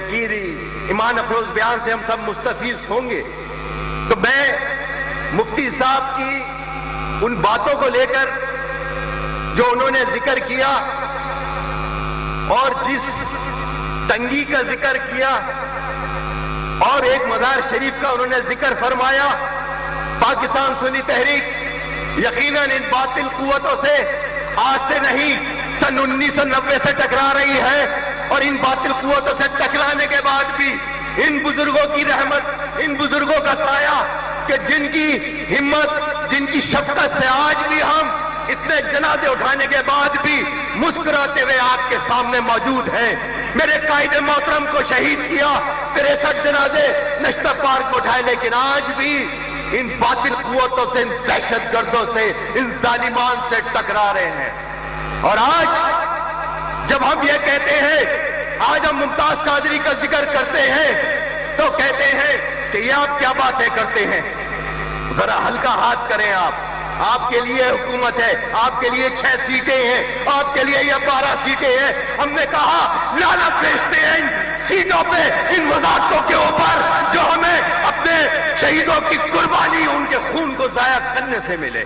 کی ایمان افروز بیان سے ہم سب مستفیض ہوں گے، تو میں مفتی صاحب کی ان باتوں کو لے کر جو انہوں نے ذکر کیا اور جس تنگی کا ذکر کیا اور ایک مزار شریف کا انہوں نے ذکر فرمایا، پاکستان سنی تحریک یقیناً ان باطل قوتوں سے آج سے نہیں سن 1990 سے ٹکرا رہی ہے، اور ان باطل قوتوں سے ٹکرانے کے بعد بھی ان بزرگوں کی رحمت، ان بزرگوں کا سایہ کہ جن کی ہمت، جن کی شفقت سے آج بھی ہم اتنے جنازے اٹھانے کے بعد بھی مسکراتے ہوئے آپ کے سامنے موجود ہیں۔ میرے قائد محترم کو شہید کیا، 63 جنازے نشتر پارک میں اٹھائے، لیکن آج بھی ان باطل قوتوں سے، ان دہشت گردوں سے، ان ظالمان سے ٹکرا رہے ہیں۔ اور آج جب ہم یہ کہتے ہیں، آج ہم ممتاز قادری کا ذکر کرتے ہیں تو کہتے ہیں کہ یہ آپ کیا باتیں کرتے ہیں، ذرا ہلکا ہاتھ کریں آپ کے لیے حکومت ہے، آپ کے لیے 6 سیٹیں ہیں، آپ کے لیے یہ 12 سیٹیں ہیں۔ ہم نے کہا لعنت بھیجتے ہیں ان سیٹوں پہ، ان وزارتوں کے اوپر جو ہمیں اپنے شہیدوں کی قربانی، ان کے خون کو ضائع کرنے سے ملے۔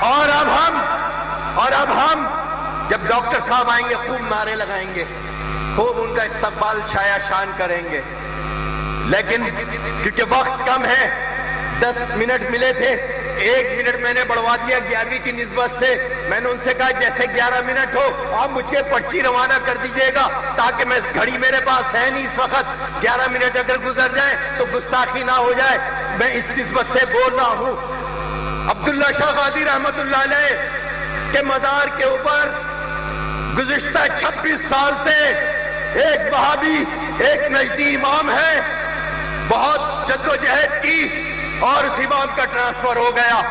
اور اب ہم جب ڈاکٹر صاحب آئیں گے خوب نعرے لگائیں گے، خوب ان کا استقبال شایا شان کریں گے، لیکن کیونکہ وقت کم ہے، 10 منٹ ملے تھے، 1 منٹ میں نے بڑھوا دیا 11ویں کی نسبت سے۔ میں نے ان سے کہا جیسے 11 منٹ ہو آپ مجھے پرچی روانہ کر دیجئے گا، تاکہ میں گھڑی میرے پاس ہے نہیں اس وقت، 11 منٹ اگر گزر جائے تو گستاخی نہ ہو جائے، میں اس نسبت سے بول رہا ہوں۔ عبداللہ شاہ غازی رحمت اللہ علیہ کے مزار کے اوپر گزشتہ 26 سال سے ایک وہابی، ایک نجدی امام ہے، بہت جدوجہد کی اور اس امام کا ٹرانسفر ہو گیا۔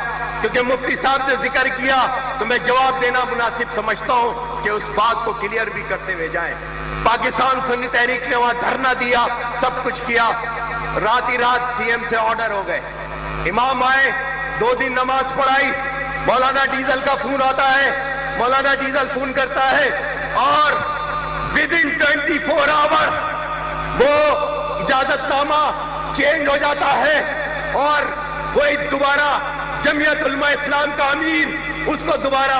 کیونکہ مفتی صاحب نے ذکر کیا تو میں جواب دینا مناسب سمجھتا ہوں کہ اس بات کو کلیئر بھی کرتے ہوئے جائیں۔ پاکستان سنی تحریک نے وہاں دھرنا دیا، سب کچھ کیا، رات ہی رات سی ایم سے آرڈر ہو گئے، امام آئے، 2 دن نماز پڑھائی، مولانا ڈیزل کا فون آتا ہے، مولانا ڈیزل فون کرتا ہے اور within 24 hours وہ اجازت نامہ چینج ہو جاتا ہے، اور وہی دوبارہ جمعیت علماء اسلام کا امیر اس کو دوبارہ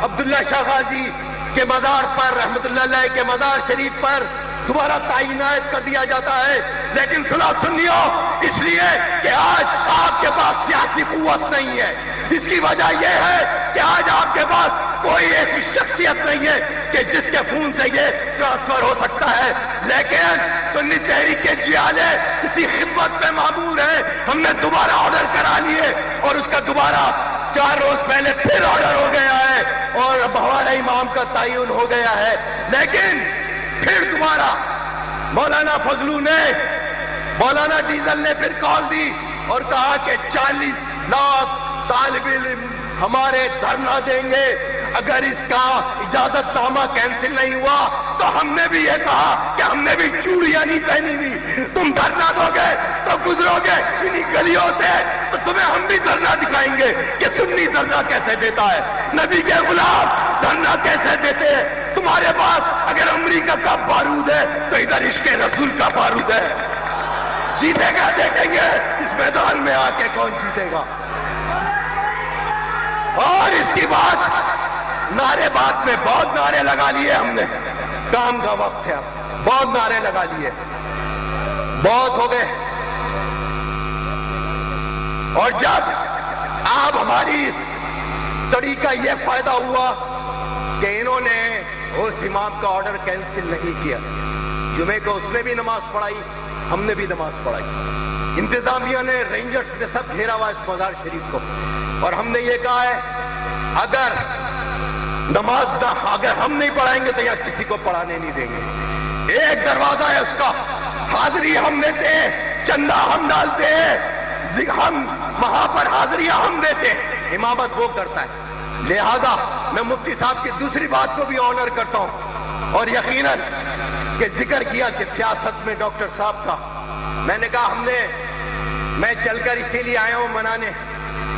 عبداللہ شاہ غازی کے مزار پر، رحمت اللہ علیہ کے مزار شریف پر دوبارہ تعینات کر دیا جاتا ہے۔ لیکن سنیو، اس لیے کہ آج آپ کے پاس سیاسی قوت نہیں ہے، اس کی وجہ یہ ہے کہ آج آپ کے پاس کوئی ایسی شخصیت نہیں ہے کہ جس کے فون سے یہ ٹرانسفر ہو سکتا ہے۔ لیکن سنی تحریک کے جیالے اسی خدمت میں معمور ہیں، ہم نے دوبارہ آرڈر کرا لیے اور اس کا دوبارہ 4 روز پہلے پھر آرڈر ہو گیا ہے اور اب ہمارا امام کا تعین ہو گیا ہے۔ لیکن پھر دوبارہ مولانا فضلو نے، مولانا ڈیزل نے پھر کال دی اور کہا کہ 40 لاکھ طالب علم ہمارے دھرنا دیں گے، اگر اس کا اجازت نامہ کینسل نہیں ہوا تو ہم نے بھی یہ کہا کہ ہم نے بھی چوڑیاں نہیں پہنی ہوئی، تم دھرنا دو گے تو گزرو گے انہی گلیوں سے تو تمہیں ہم بھی دھرنا دکھائیں گے کہ سنی دھرنا کیسے دیتا ہے، نبی کے غلام دھرنا کیسے دیتے ہیں۔ تمہارے پاس اگر امریکہ کا بارود ہے تو ادھر عشق رسول کا بارود ہے، جیتے گا دیکھیں گے اس میدان میں آ کے کون جیتے گا۔ اور اس کی بات نعرے بات میں بہت نعرے لگا لیے ہم نے، کام کا وقت ہے، اب بہت نعرے لگا لیے، بہت ہو گئے۔ اور جب آپ ہماری اس کڑی کا یہ فائدہ ہوا کہ انہوں نے اس امام کا آرڈر کینسل نہیں کیا، جمعے کو اس نے بھی نماز پڑھائی، ہم نے بھی نماز پڑھائی، انتظامیہ نے، رینجرز نے سب گھیرا ہوا اس مزار شریف کو، اور ہم نے یہ کہا ہے اگر نماز اگر ہم نہیں پڑھائیں گے تو یہاں کسی کو پڑھانے نہیں دیں گے۔ ایک دروازہ ہے اس کا، حاضری ہم دیتے ہیں، چندہ ہم ڈالتے ہیں، ہم وہاں پر حاضریاں ہم دیتے ہیں، امامت وہ کرتا ہے۔ لہذا میں مفتی صاحب کی دوسری بات کو بھی آنر کرتا ہوں، اور یقیناً کہ ذکر کیا کہ سیاست میں ڈاکٹر صاحب کا، میں نے کہا میں چل کر اسی لیے آیا ہوں منانے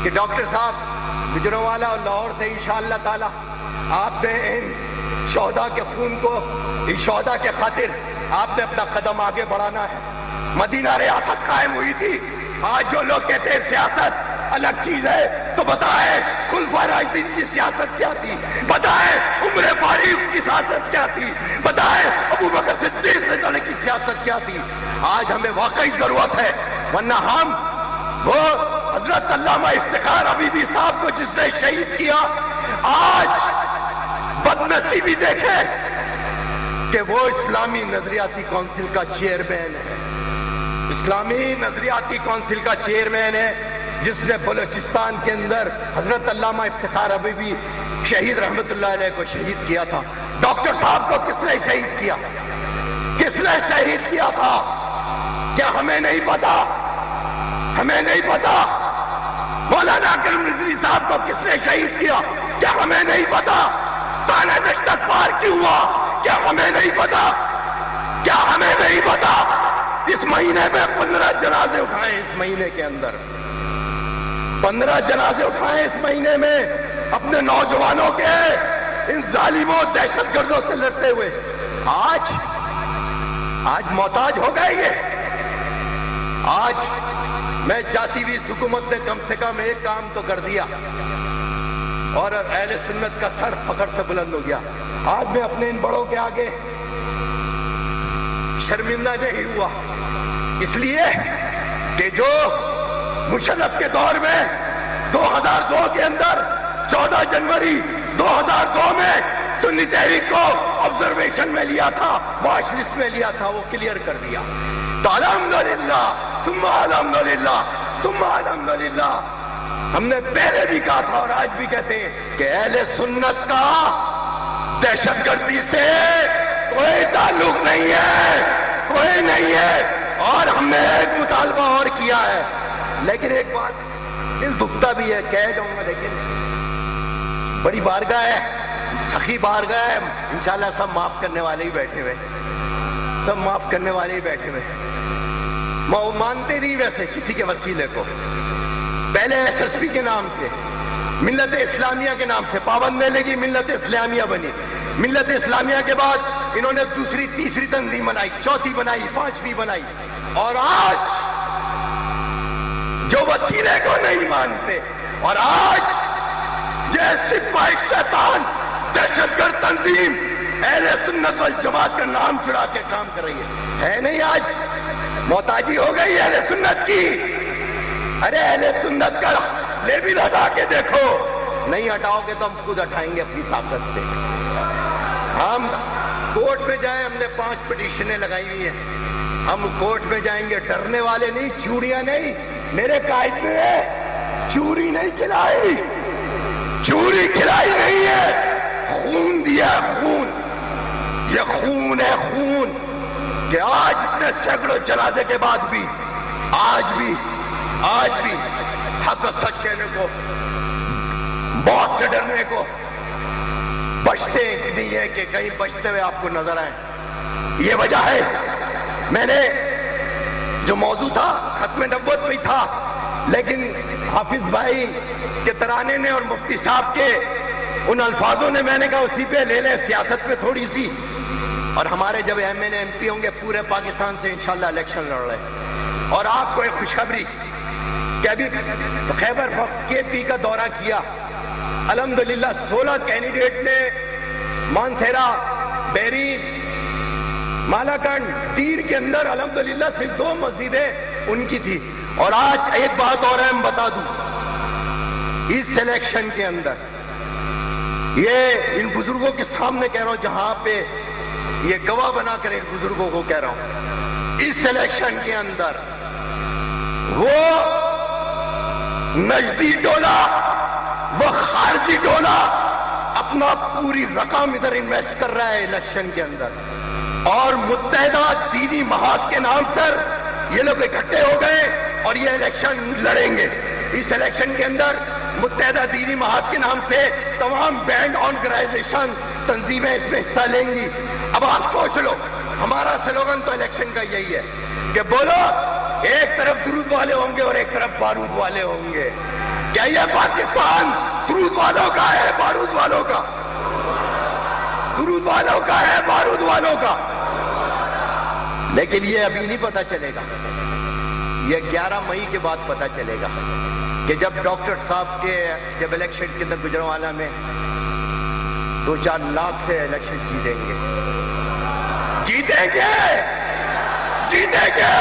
کہ ڈاکٹر صاحب گجرانوالہ اور لاہور سے انشاءاللہ تعالی آپ نے ان شہداء کے خون کو، ان شہداء کے خاطر آپ نے اپنا قدم آگے بڑھانا ہے۔ مدینہ ریاست قائم ہوئی تھی، آج جو لوگ کہتے ہیں سیاست الگ چیز ہے، تو بتائیں خلفائے راشدین کی سیاست کیا تھی، بتائیں عمر فاروق کی سیاست کیا تھی، بتائیں ابوبکر صدیق رضی اللہ عنہ کی سیاست کیا تھی۔ آج ہمیں واقعی ضرورت ہے، ورنہ ہم وہ حضرت علامہ افتخار حبیبی صاحب کو جس نے شہید کیا، آج بدنصیبی دیکھیں کہ وہ اسلامی نظریاتی کونسل کا چیئرمین ہے، اسلامی نظریاتی کونسل کا چیئرمین ہے، جس نے بلوچستان کے اندر حضرت علامہ افتخار حبیبی شہید رحمت اللہ علیہ کو شہید کیا تھا۔ ڈاکٹر صاحب کو کس نے شہید کیا، کس نے شہید کیا تھا؟ کیا ہمیں نہیں پتا؟ ہمیں نہیں پتا؟ مولانا کرم رضوی صاحب کو کس نے شہید کیا؟ کیا ہمیں نہیں پتا؟ سانحہ دشت پار کیوں ہوا؟ کیا ہمیں نہیں پتا؟ کیا ہمیں نہیں پتا؟ اس مہینے میں 15 جنازے اٹھائیں، اس مہینے کے اندر 15 جنازے اٹھائیں اس مہینے میں اپنے نوجوانوں کے ان ظالموں دہشت گردوں سے لڑتے ہوئے۔ آج محتاج ہو گئے یہ۔ آج میں چاہتی ہوئی حکومت نے کم سے کم ایک کام تو کر دیا اور اہل سنت کا سر فخر سے بلند ہو گیا۔ آج میں اپنے ان بڑوں کے آگے شرمندہ نہیں ہوا، اس لیے کہ جو مشرف کے دور میں 2002 کے اندر 14 جنوری 2002 میں سنی تحریک کو آبزرویشن میں لیا تھا، واچ لسٹ میں لیا تھا، وہ کلیئر کر دیا۔ تو الحمدللہ ثم الحمدللہ ثم الحمدللہ، ہم نے پہلے بھی کہا تھا اور آج بھی کہتے ہیں کہ اہل سنت کا دہشت گردی سے کوئی تعلق نہیں ہے، کوئی نہیں ہے۔ اور ہم نے ایک مطالبہ اور کیا ہے، لیکن ایک بات دل دکھتا بھی ہے، کہہ جاؤں گا، لیکن بڑی بارگاہ ہے، سخی بارگاہ ہے، انشاءاللہ سب معاف کرنے والے ہی بیٹھے ہوئے، سب معاف کرنے والے ہی بیٹھے ہوئے۔ مانتے نہیں ویسے کسی کے وسیلے کو، پہلے ایس ایس پی کے نام سے، ملت اسلامیہ کے نام سے پابندی لگی، ملت اسلامیہ بنی، ملت اسلامیہ کے بعد انہوں نے دوسری تیسری تنظیم بنائی، چوتھی بنائی، پانچویں بنائی، اور آج جو وسیلے کو نہیں مانتے، اور آج یہ سپاہی شیطان دہشت گرد تنظیم اہل سنت والجماعت کا نام چڑھا کے کام کر رہی ہے نہیں؟ آج محتاجی ہو گئی اہل سنت کی۔ ارے اہل سنت کا لیبل ہٹا کے دیکھو، نہیں ہٹاؤ گے تو ہم خود ہٹائیں گے اپنی طاقت سے۔ ہم کورٹ میں جائیں، ہم نے 5 پٹیشنیں لگائی ہوئی ہیں، ہم کورٹ میں جائیں گے، ڈرنے والے نہیں، چوڑیاں نہیں۔ میرے قائد نے چوری نہیں کھلائی، چوری کھلائی نہیں ہے، خون دیا ہے، خون۔ یہ خون ہے، خون، کہ آج اتنے سینکڑوں جنازے کے بعد بھی آج بھی حق و سچ کہنے کو، موت سے ڈرنے کو بچتے نہیں ہے کہ کہیں بچتے ہوئے آپ کو نظر آئے۔ یہ وجہ ہے، میں نے جو موضوع تھا ختم نبوت میں تھا، لیکن حافظ بھائی کے ترانے نے اور مفتی صاحب کے ان الفاظوں نے، میں نے کہا اسی پہ لے لیں، سیاست پہ تھوڑی سی۔ اور ہمارے جب M N A M P ہوں گے پورے پاکستان سے انشاءاللہ الیکشن لڑ رہے۔ اور آپ کو ایک خوشخبری کہ ابھی خیبر کے پی کا دورہ کیا، الحمدللہ 16 کینڈیڈیٹ نے مانسیرا، بیرین، مالاکنڈ، تیر کے اندر الحمدللہ صرف 2 مسجدیں ان کی تھی۔ اور آج ایک بات اور ہے، میں بتا دوں، اس الیکشن کے اندر یہ ان بزرگوں کے سامنے کہہ رہا ہوں، جہاں پہ یہ گواہ بنا کر ان بزرگوں کو کہہ رہا ہوں، اس الیکشن کے اندر وہ نجدی ٹولہ، وہ خارجی ٹولہ اپنا پوری رقم ادھر انویسٹ کر رہا ہے الیکشن کے اندر، اور متحدہ دینی محاذ کے نام پر یہ لوگ اکٹھے ہو گئے اور یہ الیکشن لڑیں گے۔ اس الیکشن کے اندر متحدہ دینی محاذ کے نام سے تمام بینڈ آرگنائزیشن تنظیمیں اس میں حصہ لیں گی۔ اب آپ سوچ لو، ہمارا سلوگن تو الیکشن کا یہی ہے کہ بولو ایک طرف درود والے ہوں گے اور ایک طرف بارود والے ہوں گے۔ کیا یہ پاکستان درود والوں کا ہے بارود والوں کا، درود والوں کا ہے بارود والوں کا. لیکن یہ ابھی نہیں پتا چلے گا، یہ 11 مئی کے بعد پتا چلے گا کہ جب ڈاکٹر صاحب کے جب الیکشن کے اندر گجرانوالہ میں 2-4 لاکھ سے الیکشن جیتیں گے، جیتیں گے، جیتیں گے،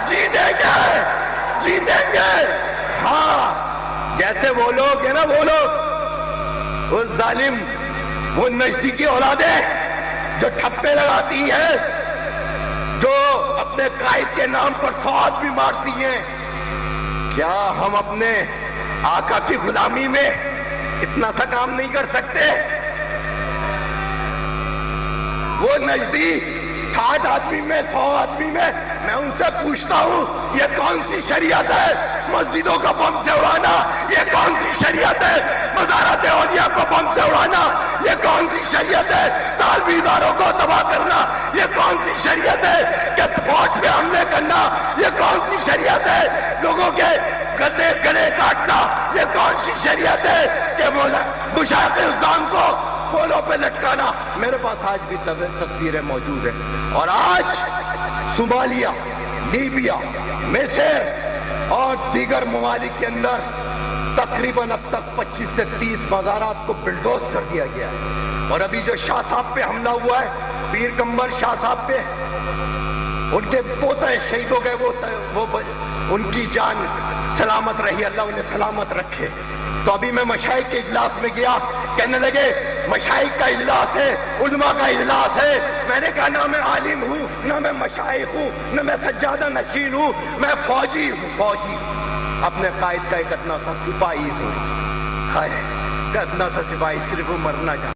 جیتیں گے، جیتیں گے. ہاں جیسے وہ لوگ ہیں نا، وہ لوگ، وہ ظالم، وہ نزدیکی اولادیں جو ٹھپے لگاتی ہیں، جو اپنے قائد کے نام پر 100 آدمی مارتی ہیں، کیا ہم اپنے آقا کی غلامی میں اتنا سا کام نہیں کر سکتے؟ وہ نزدیک 60 آدمی میں 100 آدمی میں میں ان سے پوچھتا ہوں یہ کون سی شریعت ہے مسجدوں کا بم سے اڑانا؟ یہ کون سی شریعت ہے مزارات اولیاء کو بم سے اڑانا؟ یہ کون سی شریعت ہے طالبی اداروں کو تباہ کرنا؟ یہ کون سی شریعت ہے کہ فوج پہ حملے کرنا؟ یہ کون سی شریعت ہے لوگوں کے گلے کاٹنا؟ یہ کون سی شریعت ہے کہ مشائخ الزام کو پولوں پہ لٹکانا؟ میرے پاس آج بھی تصویریں موجود ہیں. اور آج صومالیہ، لیبیا، مصر اور دیگر ممالک کے اندر تقریباً اب تک 25 سے 30 مزارات کو بلڈوز کر دیا گیا ہے. اور ابھی جو شاہ صاحب پہ حملہ ہوا ہے، پیر کمبر شاہ صاحب پہ، ان کے پوتے شہید ہو گئے، وہ ان کی جان سلامت رہی، اللہ انہیں سلامت رکھے. تو ابھی میں مشائخ کے اجلاس میں گیا، کہنے لگے مشائخ کا اجلاس ہے، علماء کا اجلاس ہے. میں نے کہا نہ میں عالم ہوں، نہ میں مشائخ ہوں، نہ میں سجادہ نشین ہوں، میں فوجی ہوں، فوجی اپنے قائد کا ایک اتنا سا سپاہی ہوں. اتنا سا سپاہی صرف وہ مرنا چاہتا.